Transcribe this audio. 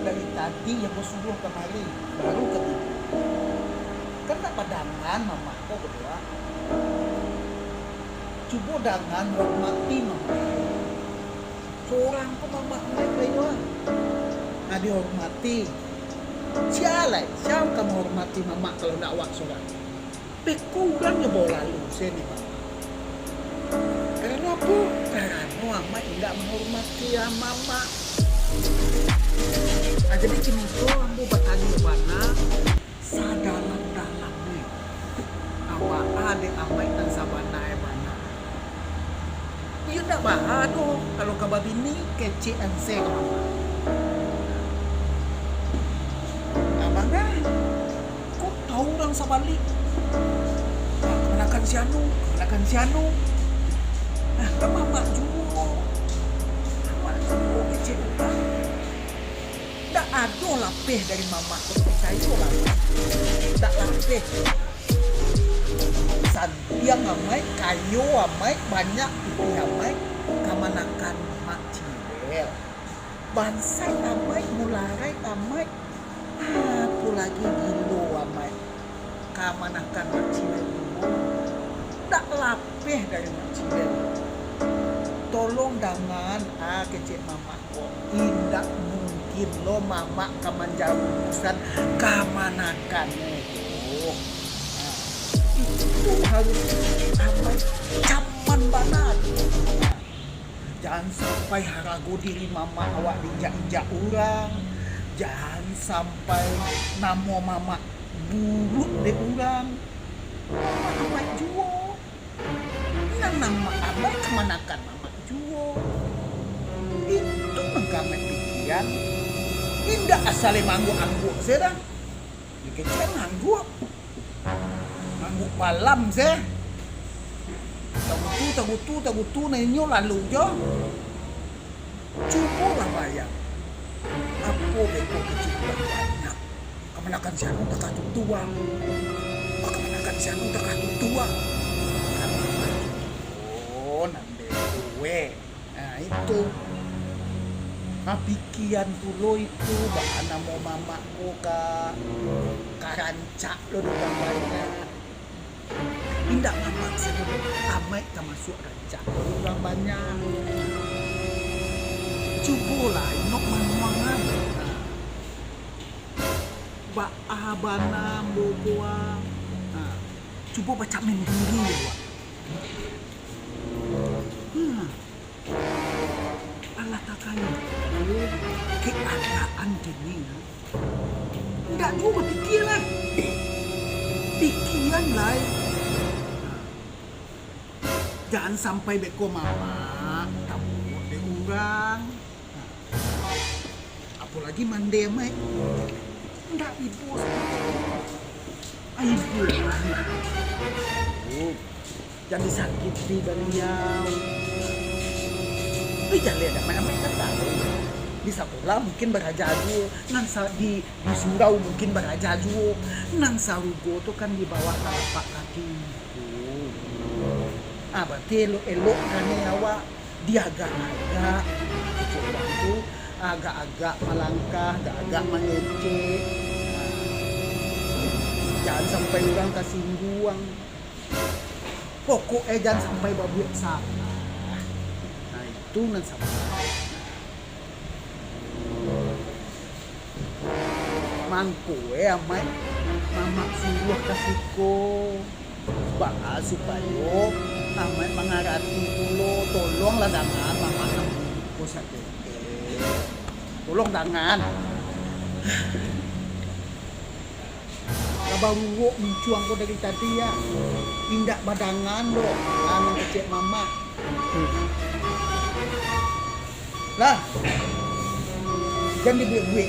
dari tadi yang gue suruh kemari baru ketipu. Kena padangan mama kok berdua. Coba dangan hormati mama. Seorang kok mama naik lagi. Nah dihormati. Siapa kamu hormati mama kalau nak wak seorang? Kurangnya bawa lalu sini mama. Karena apa? Karena mama tidak menghormati ya mama. Nah, jadi kini tuh ambo bertanya mana sadalam-dalamnya awak ada amai dan sabana mana. Iya tak bahas tuh kalau kabar bini kece anse ke mama. Abang dah, kok tahu orang sabalik? Kemenakan si Anu. Nah, kan mama juga. Mama juga kece utang. Tak ada lapeh dari mama kau percaya lah. Tak lapeh. Santiang amai, kayu amai, banyak putih amai, kamanakan mak cibel. Bansai amai, mularai amai, apa lagi gilo amai, kamanakan mak cibel. Tak lapeh dari mak cibel. Tolong jangan kecil mama kok. Indak mungkin lo mama kaman jauh urusan kamanakan itu. Itu harus sampai caman banget. Jangan sampai harago diri mama awak dijak-injak orang. Jangan sampai namo mama buruk deh orang. Mama awak juo. Nang nama abang kemanakan mama juo. Itu mengkamet pikiran. Indah asale mangguk-angguk saya dah. Dikecil mangguk. Mangguk malam saya. Tagutu nenyo lalu jo. Cukup lah bayang. Apa beko kecil banyak. Kemanakan si Anu tak katut tua. Kemanakan si Anu tak katut tua. Oh, nande gue. Nah itu. Pikiran pulo itu bahana mau mamaku karancak lo depan banyak. Indah mama sebelum amai termasuk rancak orang banyak. Cubolah inok manuangan. Ba abana boboa. Coba baca mendiri ya, Wak. Allah takkan keadaan gini. Enggak juga pikiran. Pikiran lain. Jangan sampai beko mama tamu de orang. Apalagi mande mai. Enggak ibu. Ibu lah. Jangan disakiti beliau. Jangan lihat amai kan tahu. Di Sapola mungkin berajaju, nang di surau mungkin berajaju, nang sarugo tuh kan di bawah telapak kaki. Berarti elok kan awak diagak-agak, itu agak-agak melangkah, agak-agak mengecek. Jangan sampai orang kesinggung. Pokoknya jangan sampai babuak salah. Nah itu nang sampai. Mangko amai mama suruh kasihko baka supaya amai mengarati pulo tolonglah dangan mama ko sa tolong dangan kabaruwo mencuang ko dari tadi ya indak badangan lo anang kecek mama lah jangan dibuik-buik